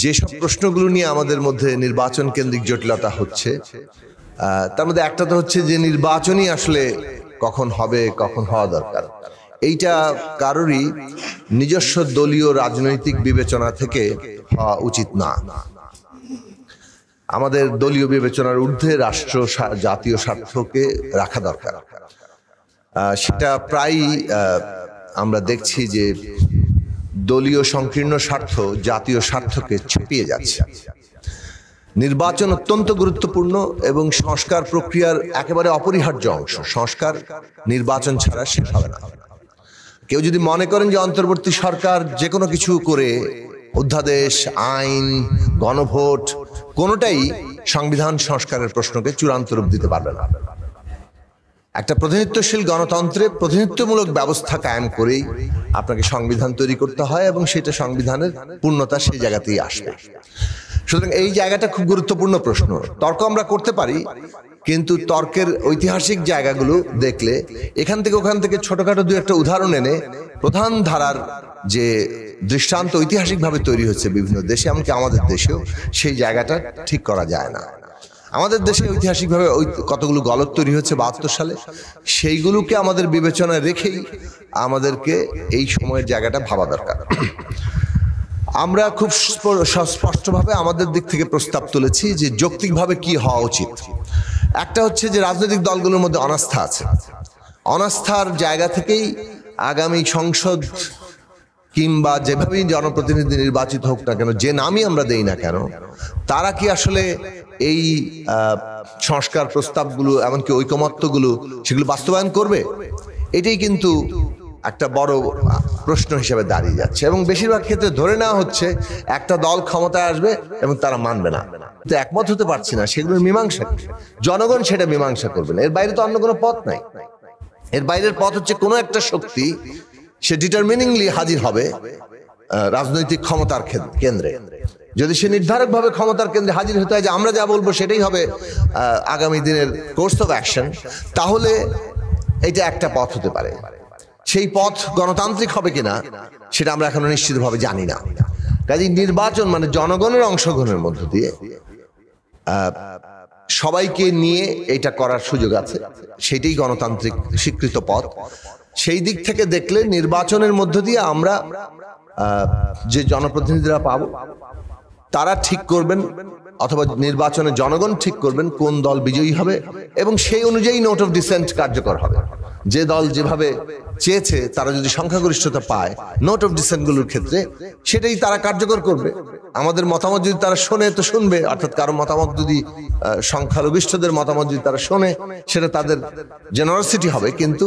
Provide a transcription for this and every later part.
যেসব প্রশ্নগুলো নিয়ে আমাদের মধ্যে নির্বাচন কেন্দ্রিক জটিলতা হচ্ছে, তার মধ্যে একটা তো হচ্ছে যে নির্বাচনই আসলে কখন হবে, কখন হওয়া দরকার, এইটা কারোরই নিজস্ব দলীয় রাজনৈতিক বিবেচনা থেকে হওয়া উচিত না। আমাদের দলীয় বিবেচনার ঊর্ধ্বে রাষ্ট্র জাতীয় স্বার্থকে রাখা দরকার। সেটা প্রায়ই আমরা দেখছি যে দলীয় সংকীর্ণ স্বার্থ জাতীয় স্বার্থকে ছাপিয়ে যাচ্ছে। নির্বাচন অত্যন্ত গুরুত্বপূর্ণ এবং সংস্কার প্রক্রিয়ার একেবারে অপরিহার্য অংশ। সংস্কার নির্বাচন ছাড়া শেষ হবে না। কেউ যদি মনে করেন যে অন্তর্বর্তী সরকার যে কোনো কিছু করে অধ্যাদেশ, আইন, গণভোট কোনোটাই সংবিধান সংস্কারের প্রশ্নকে চূড়ান্ত রূপ দিতে পারবে না। একটা প্রতিনিধিত্বশীল গণতন্ত্রে প্রতিনিধিত্বমূলক ব্যবস্থা কায়েম করেই আপনাকে সংবিধান তৈরি করতে হয় এবং সেটা সংবিধানের পূর্ণতা সেই জায়গাতেই আসবে। সুতরাং এই জায়গাটা খুব গুরুত্বপূর্ণ প্রশ্ন। তর্ক আমরা করতে পারি, কিন্তু তর্কের ঐতিহাসিক জায়গাগুলো দেখলে এখান থেকে ওখান থেকে ছোটখাটো দু একটা উদাহরণ এনে প্রধান ধারার যে দৃষ্টান্ত ঐতিহাসিকভাবে তৈরি হচ্ছে বিভিন্ন দেশে, এমনকি আমাদের দেশেও, সেই জায়গাটা ঠিক করা যায় না। আমাদের দেশে ঐতিহাসিকভাবে কতগুলো গলত তৈরি হচ্ছে 72 সালে, সেইগুলোকে আমাদের বিবেচনায় রেখেই আমাদেরকে এই সময়ের জায়গাটা ভাবা দরকার। আমরা খুব স্পষ্টভাবে আমাদের দিক থেকে প্রস্তাব তুলেছি যে যৌক্তিকভাবে কি হওয়া উচিত। একটা হচ্ছে যে রাজনৈতিক দলগুলোর মধ্যে অনাস্থা আছে। অনাস্থার জায়গা থেকেই আগামী সংসদ কিংবা যেভাবেই জনপ্রতিনিধি নির্বাচিত হোক না কেন, যে নামই আমরা দেই না কেন, তারা কি আসলে এই সংস্কার প্রস্তাবগুলো, এমনকি ঐকমত্যগুলো, সেগুলো বাস্তবায়ন করবে? এটাই কিন্তু একটা বড় প্রশ্ন হিসেবে দাঁড়িয়ে যাচ্ছে। এবং বেশিরভাগ ক্ষেত্রে ধরে নেওয়া হচ্ছে একটা দল ক্ষমতায় আসবে এবং তারা মানবে না। তো একমত হতে পারছি না, সেগুলোর মীমাংসা জনগণ সেটা মীমাংসা করবে না। এর বাইরে তো অন্য কোনো পথ নাই। এর বাইরের পথ হচ্ছে কোনো একটা শক্তি সে ডিটারমিনিংলি হাজির হবে রাজনৈতিক ক্ষমতার কেন্দ্রে। যদি সে নির্ধারকভাবে ক্ষমতার কেন্দ্রে হাজির হতে হয় যে আমরা যা বলবো সেটাই হবে আগামী দিনের কোর্স অফ অ্যাকশন, তাহলে এটা একটা পথ হতে পারে। সেই পথ গণতান্ত্রিক হবে কিনা সেটা আমরা এখনো নিশ্চিতভাবে জানি না। কাজেই নির্বাচন মানে জনগণের অংশগ্রহণের মধ্য দিয়ে সবাইকে নিয়ে এটা করার সুযোগ আছে, সেটাই গণতান্ত্রিক স্বীকৃত পথ। সেই দিক থেকে দেখলে নির্বাচনের মধ্য দিয়ে আমরা যে জনপ্রতিনিধিরা পাবো তারা ঠিক করবেন, অথবা নির্বাচনে জনগণ ঠিক করবেন কোন দল বিজয়ী হবে, এবং সেই অনুযায়ী নোট অফ ডিসেন্ট কার্যকর হবে। যে দল যেভাবে চেয়েছে তারা যদি সংখ্যাগরিষ্ঠতা পায় নোট অফ ডিসেন্ট গুলোর ক্ষেত্রে, সেটাই তারা কার্যকর করবে। আমাদের মতামত যদি তারা শোনে তো শুনবে, অর্থাৎ কারো মতামত যদি সংখ্যালঘিষ্ঠদের মতামত যদি তারা শোনে, সেটা তাদের জেনারসিটি হবে, কিন্তু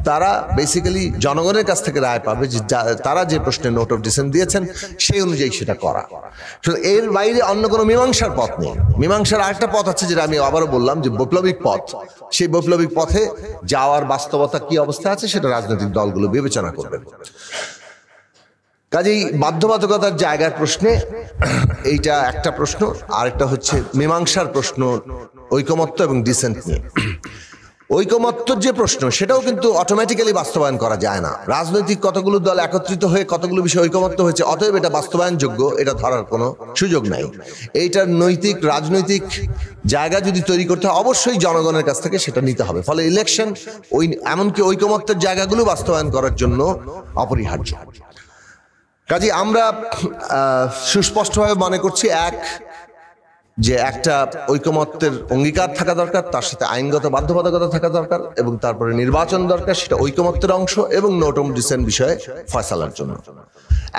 তারা বেসিক্যালি জনগণের কাছ থেকে রায় পাবে যে তারা যে প্রশ্নে নোট অফ ডিসেন্ট দিয়েছেন সেই অনুযায়ী সেটা করা। এর বাইরে অন্য কোনো মীমাংসার পথ নেই। মীমাংসার আরেকটা পথ আছে, যেটা আমি আবারও বললাম, যে বৈপ্লবিক পথ। সেই বৈপ্লবিক পথে যাওয়ার বাস্তবতা কি অবস্থা আছে সেটা রাজনৈতিক দলগুলো বিবেচনা করবে। কাজেই বাধ্যবাধকতার জায়গার প্রশ্নে এইটা একটা প্রশ্ন, আরেকটা হচ্ছে মীমাংসার প্রশ্ন ঐকমত্য এবং ডিসেন্ট নিয়ে। ঐকমত্যর যে প্রশ্ন সেটাও কিন্তু অটোমেটিক্যালি বাস্তবায়ন করা যায় না। রাজনৈতিক কতগুলো দল একত্রিত হয়ে কতগুলো বিষয় ঐকমত্য হয়েছে, অতএব এটা বাস্তবায়নযোগ্য, এটা ধরার কোনো সুযোগ নাই। এইটার নৈতিক রাজনৈতিক জায়গা যদি তৈরি করতে হয়, অবশ্যই জনগণের কাছ থেকে সেটা নিতে হবে। ফলে ইলেকশন এমনকি ঐকমত্যের জায়গাগুলো বাস্তবায়ন করার জন্য অপরিহার্য। কাজে আমরা সুস্পষ্টভাবে মনে করছি, যে একটা ঐকমত্যের অঙ্গীকার থাকা দরকার, তার সাথে আইনগত বাধ্যবাধকতা থাকা দরকার, এবং তারপরে নির্বাচন দরকার, সেটা ঐকমত্যের অংশ এবং নোট অফ ডিসেন্ট বিষয়ে ফয়সালার জন্য।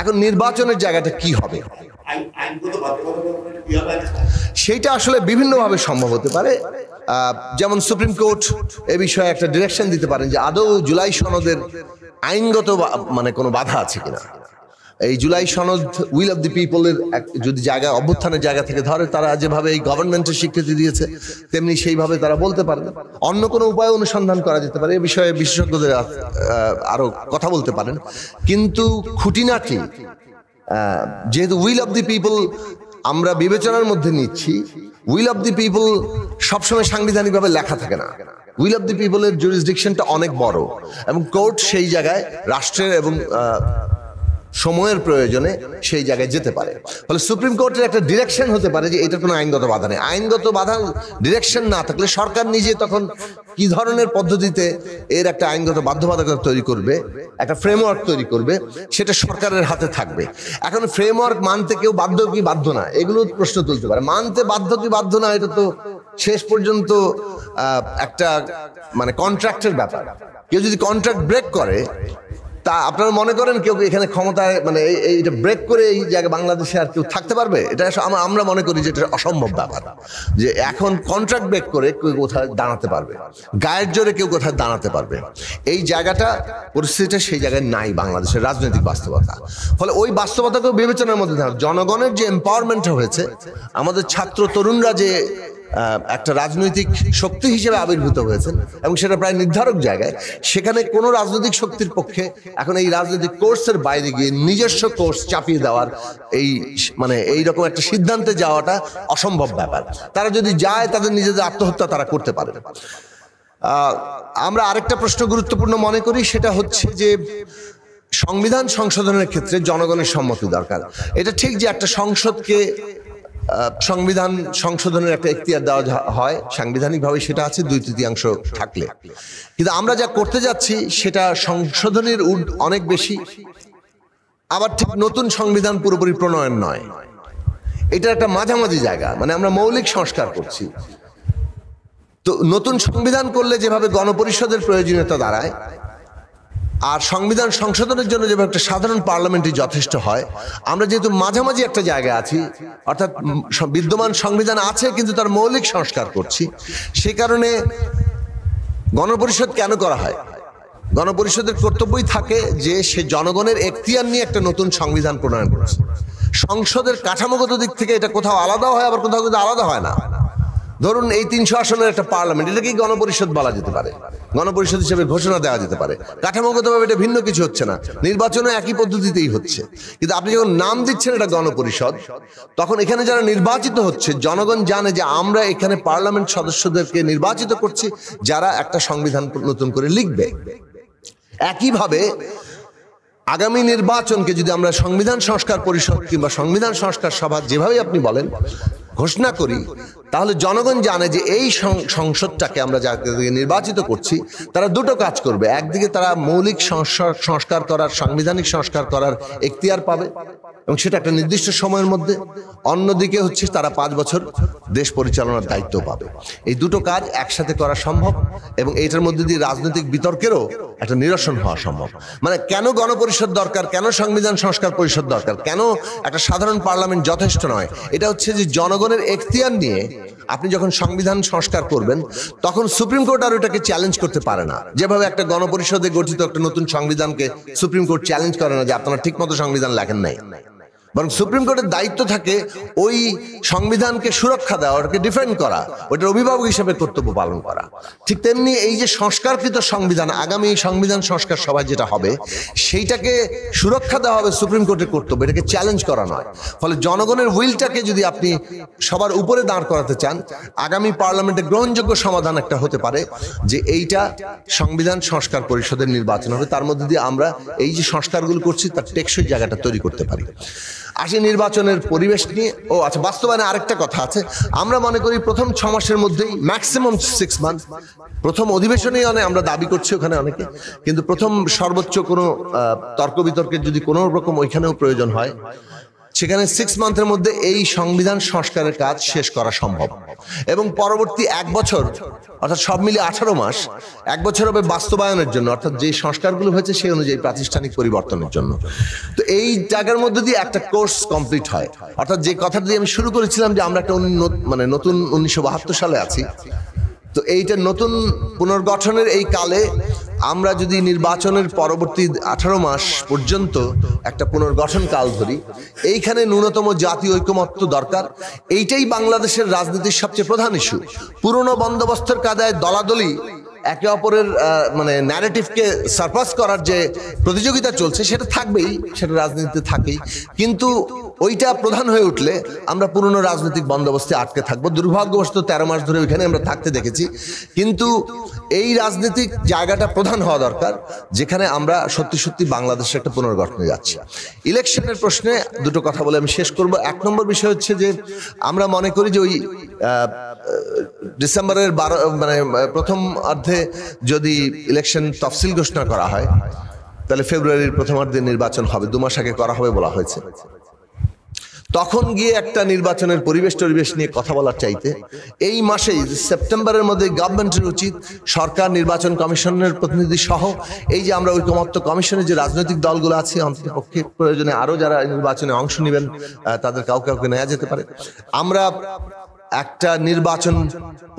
এখন নির্বাচনের জায়গাটা কি হবে, সেইটা আসলে বিভিন্নভাবে সম্ভব হতে পারে। যেমন সুপ্রিম কোর্ট এ বিষয়ে একটা ডিরেকশন দিতে পারেন যে আদৌ জুলাই সনদের আইনগত মানে কোনো বাধা আছে কিনা। এই জুলাই সনদ উইল অফ দি পিপলের যদি জায়গা, অভ্যুত্থানের জায়গা থেকে ধরে, তারা যেভাবে এই গভর্নমেন্টের স্বীকৃতি দিয়েছে তেমনি সেইভাবে তারা বলতে পারেন। অন্য কোনো উপায় অনুসন্ধান করা যেতে পারে, এ বিষয়ে বিশেষজ্ঞদের আরো কথা বলতে পারেন। কিন্তু খুঁটিনাটি যেহেতু উইল অফ দি পিপল আমরা বিবেচনার মধ্যে নিচ্ছি, উইল অফ দি পিপল সবসময় সাংবিধানিকভাবে লেখা থাকে না। উইল অফ দি পিপলের জুরিসডিকশনটা অনেক বড়, এবং কোর্ট সেই জায়গায় রাষ্ট্রের এবং সময়ের প্রয়োজনে সেই জায়গায় যেতে পারে। ফলে সুপ্রিম কোর্টের একটা ডিরেকশন হতে পারে যে এটা কোনো আইনগত বাধা নেই। আইনগত বাধা ডিরেকশন না থাকলে সরকার নিজে তখন কি ধরনের পদ্ধতিতে এর একটা আইনগত বাধ্যবাধকতা তৈরি করবে, একটা ফ্রেমওয়ার্ক তৈরি করবে, সেটা সরকারের হাতে থাকবে। এখন ফ্রেমওয়ার্ক মানতে কেউ বাধ্য কি বাধ্য না, এগুলো প্রশ্ন তুলতে পারে। মানতে বাধ্য কি বাধ্য না, এটা তো শেষ পর্যন্ত একটা মানে কন্ট্রাক্টের ব্যাপার। কেউ যদি কন্ট্রাক্ট ব্রেক করে, তা আপনারা মনে করেন কেউ এখানে ক্ষমতায় মানে এইটা ব্রেক করে এই জায়গায় বাংলাদেশে আর কেউ থাকতে পারবে? এটা আমরা মনে করি যে এটা অসম্ভব ব্যাপার, যে এখন কন্ট্রাক্ট ব্রেক করে কেউ কোথায় দাঁড়াতে পারবে, গায়ের জোরে কেউ কোথায় দাঁড়াতে পারবে, এই জায়গাটা পরিস্থিতিটা সেই জায়গায় নাই বাংলাদেশের রাজনৈতিক বাস্তবতা। ফলে ওই বাস্তবতাকেও বিবেচনার মধ্যে থাকে। জনগণের যে এম্পাওয়ারমেন্ট হয়েছে, আমাদের ছাত্র তরুণরা যে একটা রাজনৈতিক শক্তি হিসেবে আবির্ভূত হয়েছেন এবং সেটা প্রায় নির্ধারক জায়গায়, সেখানে কোনো রাজনৈতিক শক্তির পক্ষে এখন এই রাজনৈতিক কোর্সের বাইরে গিয়ে নিজস্ব কোর্স চাপিয়ে দেওয়ার মানে এইরকম একটা সিদ্ধান্তে যাওয়াটা অসম্ভব ব্যাপার। তারা যদি যায় তাদের নিজেদের আত্মহত্যা তারা করতে পারে। আমরা আরেকটা প্রশ্ন গুরুত্বপূর্ণ মনে করি, সেটা হচ্ছে যে সংবিধান সংশোধনের ক্ষেত্রে জনগণের সম্মতি দরকার। এটা ঠিক যে একটা সংসদকে সংবিধান সংশোধনের একটা এখতিয়ার দেওয়া হয়, সাংবিধানিকভাবে সেটা আছে 2/3 থাকলে। কিন্তু আমরা যা করতে যাচ্ছি সেটা সংশোধনের অনেক বেশি, আবার ঠিক নতুন সংবিধান পুরোপুরি প্রণয়ন নয়। এটা একটা মাঝামাঝি জায়গা, মানে আমরা মৌলিক সংস্কার করছি। তো নতুন সংবিধান করলে যেভাবে গণপরিষদের প্রয়োজনীয়তা দাঁড়ায়, আর সংবিধান সংশোধনের জন্য যেভাবে একটা সাধারণ পার্লামেন্টই যথেষ্ট হয়, আমরা যেহেতু মাঝামাঝি একটা জায়গায় আছি, অর্থাৎ বিদ্যমান সংবিধান আছে কিন্তু তার মৌলিক সংস্কার করছি, সে কারণে গণপরিষদ কেন করা হয়? গণপরিষদের কর্তব্যই থাকে যে সে জনগণের এখতিয়ার নিয়ে একটা নতুন সংবিধান প্রণয়ন করছে। সংসদের কাঠামোগত দিক থেকে এটা কোথাও আলাদা হয়, আবার কোথাও কিন্তু আলাদা হয় না। ধরুন এই 300 আসনের একটা পার্লামেন্ট, এটাকেই গণপরিষদ বলা যেতে পারে, গণপরিষদ হিসেবে ঘোষণা দেওয়া যেতে পারে। কাঠামোগতভাবে এটা ভিন্ন কিছু হচ্ছে না, নির্বাচনও একই পদ্ধতিতেই হচ্ছে। কিন্তু আপনি যখন নাম দিচ্ছেন এটা গণপরিষদ, তখন এখানে যারা নির্বাচিত হচ্ছে, জনগণ জানে যে আমরা এখানে পার্লামেন্ট সদস্যদেরকে নির্বাচিত করছি যারা একটা সংবিধান নতুন করে লিখবে। একইভাবে আগামী নির্বাচনকে যদি আমরা সংবিধান সংস্কার পরিষদ কিংবা সংবিধান সংস্কার সভা, যেভাবেই আপনি বলেন, ঘোষণা করি, তাহলে জনগণ জানে যে এই সংসদটাকে আমরা যাকে নির্বাচিত করছি তারা দুটো কাজ করবে। একদিকে তারা মৌলিক সংস্কার করার, সাংবিধানিক সংস্কার করার এখতিয়ার পাবে এবং সেটা একটা নির্দিষ্ট সময়ের মধ্যে। অন্যদিকে হচ্ছে তারা 5 বছর দেশ পরিচালনার দায়িত্ব পাবে। এই দুটো কাজ একসাথে করা সম্ভব এবং এইটার মধ্যে দিয়ে রাজনৈতিক বিতর্কেরও একটা নিরসন হওয়া সম্ভব। মানে কেন গণপরিষদ দরকার, কেন সংবিধান সংস্কার পরিষদ দরকার, কেন একটা সাধারণ পার্লামেন্ট যথেষ্ট নয়, এটা হচ্ছে যে জনগণের এখতিয়ার নিয়ে আপনি যখন সংবিধান সংস্কার করবেন তখন সুপ্রিম কোর্ট আর ওটাকে চ্যালেঞ্জ করতে পারে না। যেভাবে একটা গণপরিষদে গঠিত একটা নতুন সংবিধানকে সুপ্রিম কোর্ট চ্যালেঞ্জ করে না যে আপনারা ঠিকমতো সংবিধান লেখেন নাই, বরং সুপ্রিম কোর্টের দায়িত্ব থাকে ওই সংবিধানকে সুরক্ষা দেওয়া, ওটাকে ডিফেন্ড করা, ওটার অভিভাবক হিসেবে কর্তব্য পালন করা। ঠিক তেমনি এই যে সংস্কারকৃত সংবিধান, আগামী সংবিধান সংস্কার সভায় যেটা হবে, সেইটাকে সুরক্ষা দেওয়া হবে সুপ্রিম কোর্টের কর্তব্য, এটাকে চ্যালেঞ্জ করা নয়। ফলে জনগণের উইলটাকে যদি আপনি সবার উপরে দাঁড় করাতে চান, আগামী পার্লামেন্টে গ্রহণযোগ্য সমাধান একটা হতে পারে যে এইটা সংবিধান সংস্কার পরিষদের নির্বাচন হবে, তার মধ্যে দিয়ে আমরা এই যে সংস্কারগুলো করছি তার টেকসই জায়গাটা তৈরি করতে পারি। আসি নির্বাচনের পরিবেশ নিয়ে। আচ্ছা, বাস্তবায়নে আরেকটা কথা আছে। আমরা মনে করি প্রথম 6 মাসের মধ্যেই, ম্যাক্সিমাম 6 মান্থ, প্রথম অধিবেশনেই আমরা দাবি করছি ওখানে অনেকে, কিন্তু প্রথম সর্বোচ্চ কোনো তর্ক বিতর্কের যদি কোনো রকম ওইখানেও প্রয়োজন হয়, সেখানে 6 মান্থের মধ্যে এই সংবিধান সংস্কারের কাজ শেষ করা সম্ভব এবং পরবর্তী 1 বছর, অর্থাৎ সব মিলিয়ে 18 মাস, 1 বছর হবে বাস্তবায়নের জন্য, অর্থাৎ যে সংস্কারগুলো হয়েছে সেই অনুযায়ী প্রাতিষ্ঠানিক পরিবর্তনের জন্য। তো এই জায়গার মধ্যে দিয়ে একটা কোর্স কমপ্লিট হয়। অর্থাৎ যে কথা দিয়ে আমি শুরু করেছিলাম যে আমরা একটা নতুন 1972 সালে আছি, তো এইটা নতুন পুনর্গঠনের এই কালে আমরা যদি নির্বাচনের পরবর্তী 18 মাস পর্যন্ত একটা পুনর্গঠন কাল ধরি, এইখানে ন্যূনতম জাতীয় ঐকমত্য দরকার। এইটাই বাংলাদেশের রাজনীতির সবচেয়ে প্রধান ইস্যু। পুরনো বন্দোবস্তের কায়দায় দলাদলি একে অপরের মানে ন্যারেটিভকে সারপাস করার যে প্রতিযোগিতা চলছে, সেটা থাকবেই, সেটা রাজনীতিতে থাকেই, কিন্তু ওইটা প্রধান হয়ে উঠলে আমরা পুরনো রাজনৈতিক বন্দোবস্তে আটকে থাকবো। দুর্ভাগ্যবশত 13 মাস ধরে ওইখানে আমরা থাকতে দেখেছি। কিন্তু এই রাজনৈতিক জায়গাটা প্রধান হওয়া দরকার, যেখানে আমরা সত্যি সত্যি বাংলাদেশের একটা পুনর্গঠনে যাচ্ছি। ইলেকশনের প্রশ্নে দুটো কথা বলে আমি শেষ করব। 1 নম্বর বিষয় হচ্ছে যে আমরা মনে করি যে ওই ডিসেম্বরের প্রথম অর্ধে যদি ইলেকশন তফসিল ঘোষণা করা হয়, তাহলে ফেব্রুয়ারির প্রথমার্ধে নির্বাচন হবে, 2 মাস আগে করা হবে বলা হয়েছে। তখন গিয়ে একটা নির্বাচনের পরিবেশ নিয়ে কথা বলার চাইতে এই মাসেই সেপ্টেম্বরের মধ্যে গভর্নমেন্টের উচিত সরকার, নির্বাচন কমিশনের প্রতিনিধি সহ এই যে আমরা ঐকমত্য কমিশনের যে রাজনৈতিক দলগুলো আছে, অন্ততপক্ষে প্রয়োজনে আরো যারা নির্বাচনে অংশ নেবেন তাদের কাউকে নেওয়া যেতে পারে। আমরা একটা নির্বাচন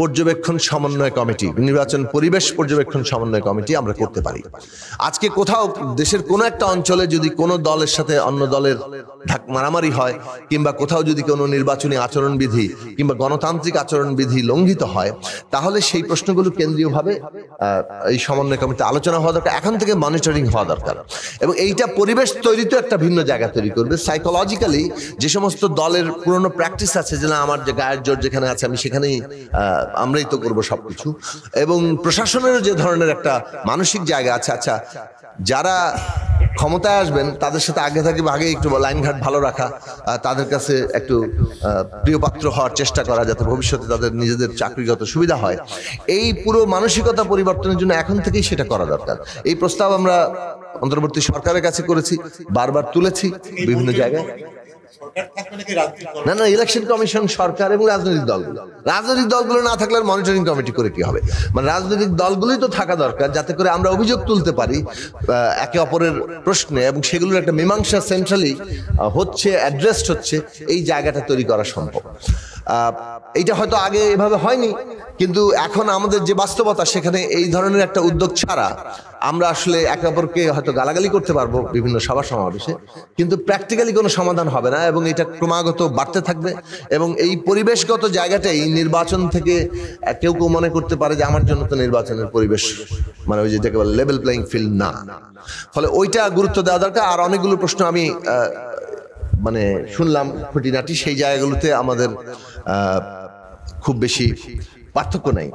পর্যবেক্ষণ সমন্বয় কমিটি, নির্বাচন পরিবেশ পর্যবেক্ষণ সমন্বয় কমিটি আমরা করতে পারি। আজকে কোথাও দেশের কোনো একটা অঞ্চলে যদি কোনো দলের সাথে অন্য দলের মারামারি হয়, কিংবা কোথাও যদি কোনো নির্বাচনী আচরণবিধি কিংবা গণতান্ত্রিক আচরণবিধি লঙ্ঘিত হয়, তাহলে সেই প্রশ্নগুলো কেন্দ্রীয়ভাবে এই সমন্বয় কমিটিতে আলোচনা হওয়া দরকার। এখন থেকে মনিটরিং হওয়া দরকার, এবং এইটা পরিবেশ তৈরিতে একটা ভিন্ন জায়গা তৈরি করবে। সাইকোলজিক্যালি যে সমস্ত দলের পুরনো প্র্যাকটিস আছে যে না আমার যে গায়ের জোর যেখানে আছে আমি সেখানেই আমরাই তো করবো সবকিছু, এবং প্রশাসনেরও যে ধরনের একটা মানসিক জায়গা আছে, আচ্ছা যারা ক্ষমতায় আসবেন তাদের সাথে আগে একটু লাইনঘাট ভালো রাখা, তাদের কাছে একটু প্রিয়পাত্র হওয়ার চেষ্টা করা, যাতে ভবিষ্যতে তাদের নিজেদের চাকরিগত সুবিধা হয়। এই পুরো মানসিকতা পরিবর্তনের জন্য এখন থেকেই সেটা করা দরকার। এই প্রস্তাব আমরা অন্তর্বর্তী সরকারের কাছে করেছি, বারবার তুলেছি বিভিন্ন জায়গায়। না, ইলেকশন কমিশন, সরকার এবং রাজনৈতিক দলগুলো না থাকলে মনিটরিং কমিটি করে কি হবে? মানে রাজনৈতিক দলগুলোই তো থাকা দরকার, যাতে করে আমরা অভিযোগ তুলতে পারি একে অপরের প্রশ্নে, এবং সেগুলোর একটা মীমাংসা সেন্ট্রালি হচ্ছে, অ্যাড্রেসড হচ্ছে, এই জায়গাটা তৈরি করা সম্ভব। এইটা হয়তো আগে এভাবে হয়নি, কিন্তু এখন আমাদের যে বাস্তবতা, সেখানে এই ধরনের একটা উদ্যোগ ছাড়া আমরা আসলে একে অপরকে হয়তো গালাগালি করতে পারবো বিভিন্ন সভা সমাবেশে, কিন্তু প্র্যাকটিক্যালি কোনো সমাধান হবে না, এবং এটা ক্রমাগত বাড়তে থাকবে। এবং এই পরিবেশগত জায়গাটাই নির্বাচন থেকে কেউ মনে করতে পারে যে আমার জন্য তো নির্বাচনের পরিবেশ মানে ওই যেটাকে বলে লেভেল প্লেইং ফিল্ড না, ফলে ওইটা গুরুত্ব দেওয়া দরকার। আর অনেকগুলো প্রশ্ন আমি মানে শুনলাম খুঁটিনাটি, সেই জায়গাগুলোতে আমাদের খুব বেশি পার্থক্য নাই।